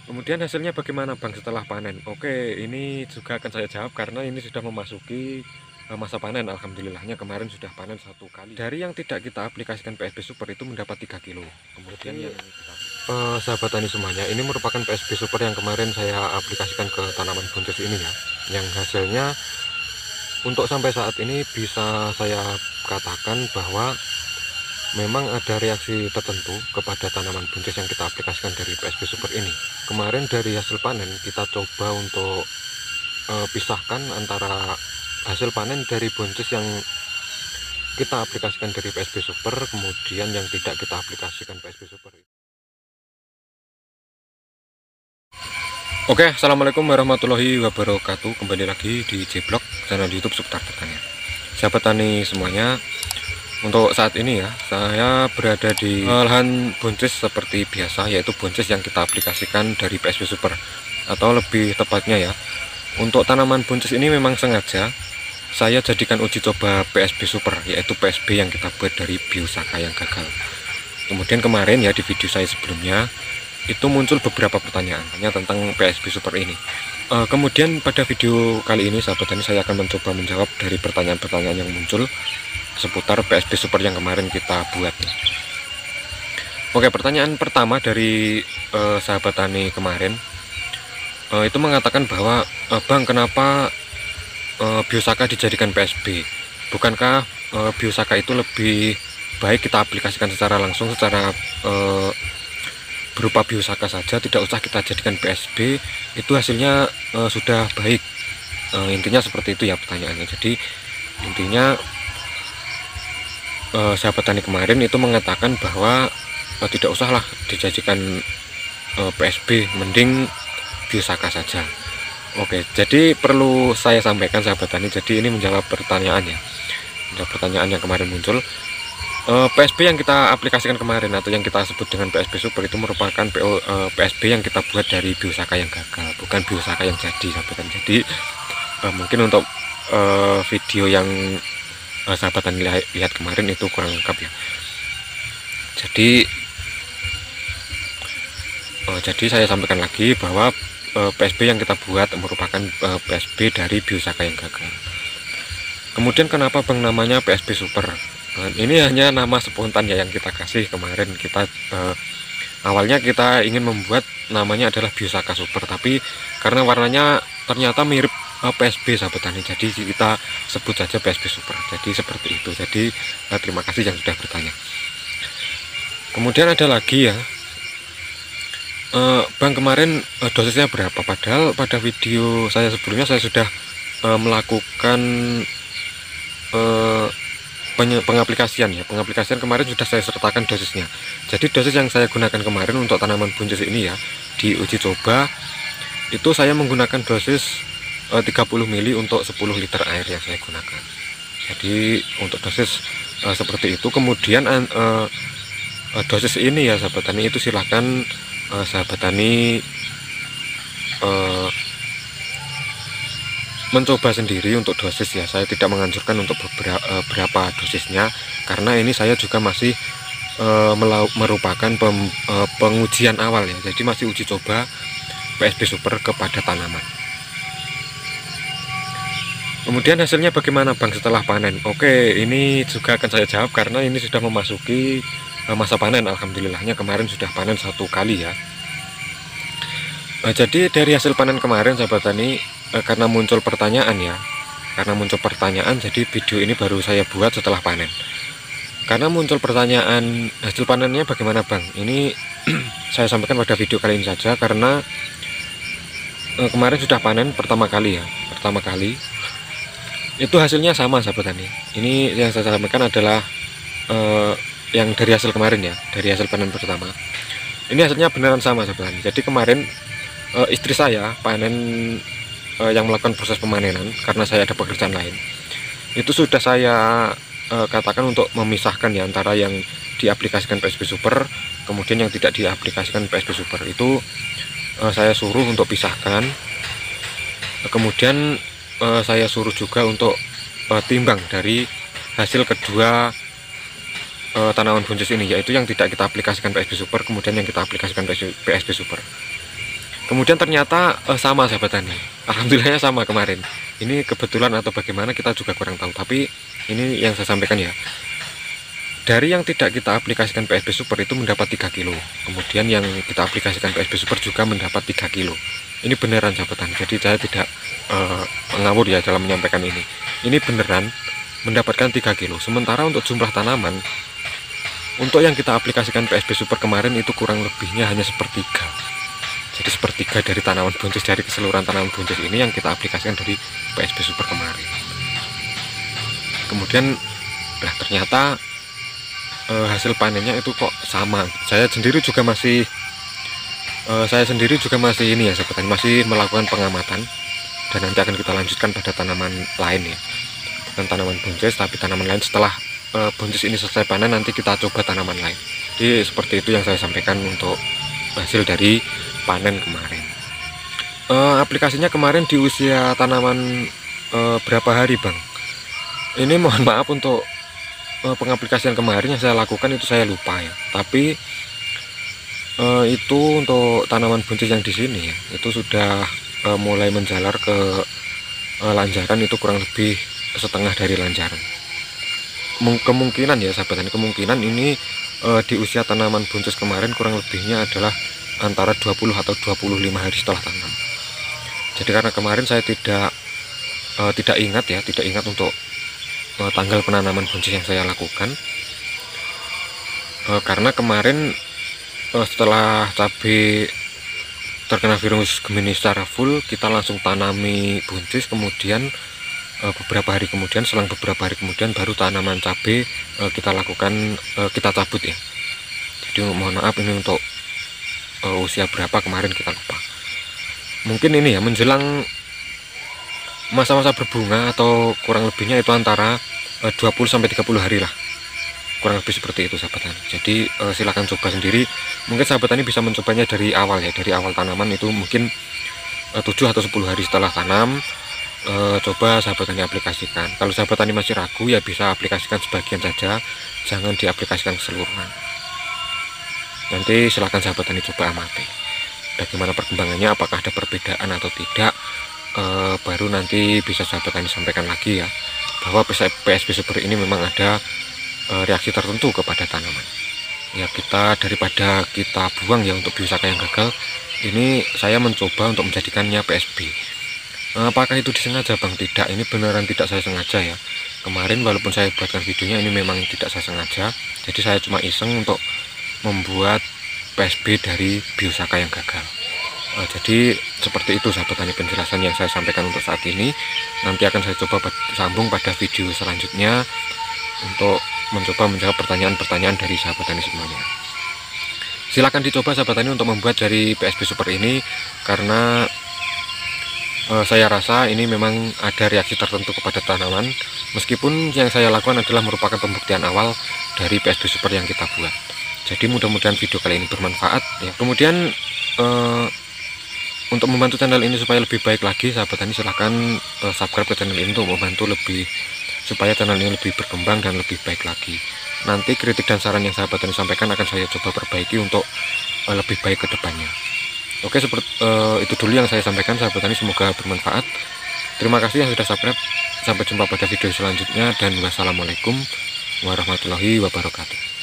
Kemudian hasilnya bagaimana Bang setelah panen? Oke, ini juga akan saya jawab karena ini sudah memasuki masa panen. Alhamdulillahnya kemarin sudah panen 1 kali. Dari yang tidak kita aplikasikan PSB Super itu mendapat 3 kilo. Kemudian yang sahabat tani semuanya, ini merupakan PSB Super yang kemarin saya aplikasikan ke tanaman buncis ini ya. Yang hasilnya untuk sampai saat ini bisa saya katakan bahwa memang ada reaksi tertentu kepada tanaman buncis yang kita aplikasikan dari PSB Super ini. Kemarin dari hasil panen kita coba untuk pisahkan antara hasil panen dari buncis yang kita aplikasikan dari PSB Super, kemudian yang tidak kita aplikasikan PSB Super. Oke, assalamualaikum warahmatullahi wabarakatuh. Kembali lagi di J-Blog, channel YouTube seputar pertanian. Sahabat tani semuanya, untuk saat ini ya, saya berada di lahan buncis seperti biasa, yaitu buncis yang kita aplikasikan dari PSB Super. Atau lebih tepatnya ya, untuk tanaman buncis ini memang sengaja saya jadikan uji coba PSB Super, yaitu PSB yang kita buat dari Biosaka yang gagal. Kemudian kemarin ya di video saya sebelumnya, itu muncul beberapa pertanyaan tentang PSB Super ini. Kemudian pada video kali ini sahabat tani saya akan mencoba menjawab dari pertanyaan-pertanyaan yang muncul seputar PSB Super yang kemarin kita buat. Oke, pertanyaan pertama dari sahabat tani kemarin itu mengatakan bahwa Bang, kenapa Biosaka dijadikan PSB? Bukankah Biosaka itu lebih baik kita aplikasikan secara langsung, secara berupa Biosaka saja, tidak usah kita jadikan PSB, itu hasilnya sudah baik. Intinya seperti itu ya pertanyaannya. Jadi intinya sahabat tani kemarin itu mengatakan bahwa tidak usahlah dijadikan PSB, mending Biosaka saja. Oke, jadi perlu saya sampaikan sahabat tani, jadi ini menjawab pertanyaannya, menjawab pertanyaan yang kemarin muncul. PSB yang kita aplikasikan kemarin atau yang kita sebut dengan PSB Super itu merupakan PSB yang kita buat dari Biosaka yang gagal, bukan Biosaka yang jadi sahabat tani. Jadi mungkin untuk video yang sahabat tani lihat kemarin itu kurang lengkap ya. Jadi saya sampaikan lagi bahwa PSB yang kita buat merupakan PSB dari Biosaka yang gagal. Kemudian kenapa Bang namanya PSB Super? Ini hanya nama spontan ya yang kita kasih kemarin. Kita awalnya kita ingin membuat namanya adalah Biosaka Super, tapi karena warnanya ternyata mirip PSB sahabat tani, jadi kita sebut saja PSB Super. Jadi seperti itu. Jadi terima kasih yang sudah bertanya. Kemudian ada lagi ya, Bang, kemarin dosisnya berapa? Padahal pada video saya sebelumnya saya sudah melakukan pengaplikasian ya. Pengaplikasian kemarin sudah saya sertakan dosisnya. Jadi dosis yang saya gunakan kemarin untuk tanaman buncis ini ya, di uji coba itu saya menggunakan dosis 30 ml untuk 10 liter air yang saya gunakan. Jadi untuk dosis seperti itu. Kemudian dosis ini ya sahabat tani, itu silahkan sahabat tani mencoba sendiri untuk dosis ya. Saya tidak menganjurkan untuk berapa dosisnya, karena ini saya juga masih merupakan pengujian awal ya. Jadi masih uji coba PSB Super kepada tanaman. Kemudian hasilnya bagaimana Bang setelah panen? Oke, ini juga akan saya jawab karena ini sudah memasuki masa panen. Alhamdulillahnya kemarin sudah panen 1 kali ya. Jadi dari hasil panen kemarin sahabat tani, karena muncul pertanyaan ya, jadi video ini baru saya buat setelah panen. Karena muncul pertanyaan hasil panennya bagaimana Bang, ini saya sampaikan pada video kali ini saja, karena kemarin sudah panen pertama kali ya, itu hasilnya sama sahabat tani. Ini yang saya sampaikan adalah yang dari hasil kemarin ya, dari hasil panen pertama. Ini hasilnya beneran sama sahabat tani. Jadi kemarin istri saya panen, yang melakukan proses pemanenan, karena saya ada pekerjaan lain, itu sudah saya katakan untuk memisahkan ya, antara yang diaplikasikan PSB Super kemudian yang tidak diaplikasikan PSB Super. Itu saya suruh untuk pisahkan. Kemudian saya suruh juga untuk timbang dari hasil kedua tanaman buncis ini, yaitu yang tidak kita aplikasikan PSB Super kemudian yang kita aplikasikan PSB Super. Kemudian ternyata sama sahabat tani, alhamdulillahnya sama kemarin. Ini kebetulan atau bagaimana kita juga kurang tahu, tapi ini yang saya sampaikan ya. Dari yang tidak kita aplikasikan PSB Super itu mendapat 3 kilo. Kemudian yang kita aplikasikan PSB Super juga mendapat 3 kilo. Ini beneran sahabat tani. Jadi saya tidak ngawur ya dalam menyampaikan ini. Ini beneran mendapatkan 3 kilo. Sementara untuk jumlah tanaman, untuk yang kita aplikasikan PSB Super kemarin itu kurang lebihnya hanya sepertiga. Jadi sepertiga dari tanaman buncis, dari keseluruhan tanaman buncis ini yang kita aplikasikan dari PSB Super kemarin. Kemudian ternyata hasil panennya itu kok sama. Saya sendiri juga masih ini ya sahabat tani, masih melakukan pengamatan, dan nanti akan kita lanjutkan pada tanaman lain ya, bukan tanaman buncis tapi tanaman lain. Setelah buncis ini selesai panen, nanti kita coba tanaman lain. Jadi seperti itu yang saya sampaikan untuk hasil dari panen kemarin. Aplikasinya kemarin di usia tanaman berapa hari Bang? Ini mohon maaf untuk pengaplikasian kemarin yang saya lakukan itu saya lupa ya, tapi itu untuk tanaman buncis yang di sini ya, itu sudah mulai menjalar ke lanjaran, itu kurang lebih setengah dari lanjaran. Kemungkinan ya sahabat tani, kemungkinan ini di usia tanaman buncis kemarin kurang lebihnya adalah antara 20 atau 25 hari setelah tanam. Jadi karena kemarin saya tidak ingat untuk tanggal penanaman buncis yang saya lakukan, karena kemarin setelah cabai terkena virus Gemini secara full, kita langsung tanami buncis. Kemudian selang beberapa hari kemudian baru tanaman cabai kita lakukan, kita cabut ya. Jadi mohon maaf ini untuk usia berapa kemarin kita lupa. Mungkin ini ya menjelang masa-masa berbunga atau kurang lebihnya itu antara 20-30 hari lah, kurang lebih seperti itu sahabat tani. Jadi silahkan coba sendiri. Mungkin sahabat tani bisa mencobanya dari awal ya, dari awal tanaman itu mungkin 7 atau 10 hari setelah tanam. Coba sahabat tani aplikasikan. Kalau sahabat tani masih ragu ya bisa aplikasikan sebagian saja, jangan diaplikasikan keseluruhan. Nanti silahkan sahabat tani coba amati bagaimana perkembangannya, apakah ada perbedaan atau tidak. Baru nanti bisa sahabat tani sampaikan lagi ya, bahwa PSB Super ini memang ada reaksi tertentu kepada tanaman ya. Daripada kita buang ya untuk biosaka yang gagal, ini saya mencoba untuk menjadikannya PSB. Apakah itu disengaja Bang? Tidak, ini beneran tidak saya sengaja ya. Kemarin walaupun saya buatkan videonya, ini memang tidak saya sengaja. Jadi saya cuma iseng untuk membuat PSB dari biosaka yang gagal. Jadi seperti itu sahabat tani penjelasan yang saya sampaikan untuk saat ini. Nanti akan saya coba sambung pada video selanjutnya untuk mencoba menjawab pertanyaan-pertanyaan dari sahabat tani semuanya. Silahkan dicoba sahabat tani untuk membuat dari PSB Super ini, karena saya rasa ini memang ada reaksi tertentu kepada tanaman, meskipun yang saya lakukan adalah merupakan pembuktian awal dari PSB Super yang kita buat. Jadi mudah-mudahan video kali ini bermanfaat ya. Kemudian untuk membantu channel ini supaya lebih baik lagi, sahabat tani silahkan subscribe ke channel ini untuk membantu supaya channel ini lebih berkembang dan lebih baik lagi. Nanti kritik dan saran yang sahabat tani sampaikan akan saya coba perbaiki untuk lebih baik ke depannya. Oke, seperti itu dulu yang saya sampaikan sahabat tani, semoga bermanfaat. Terima kasih yang sudah subscribe. Sampai jumpa pada video selanjutnya, dan wassalamualaikum warahmatullahi wabarakatuh.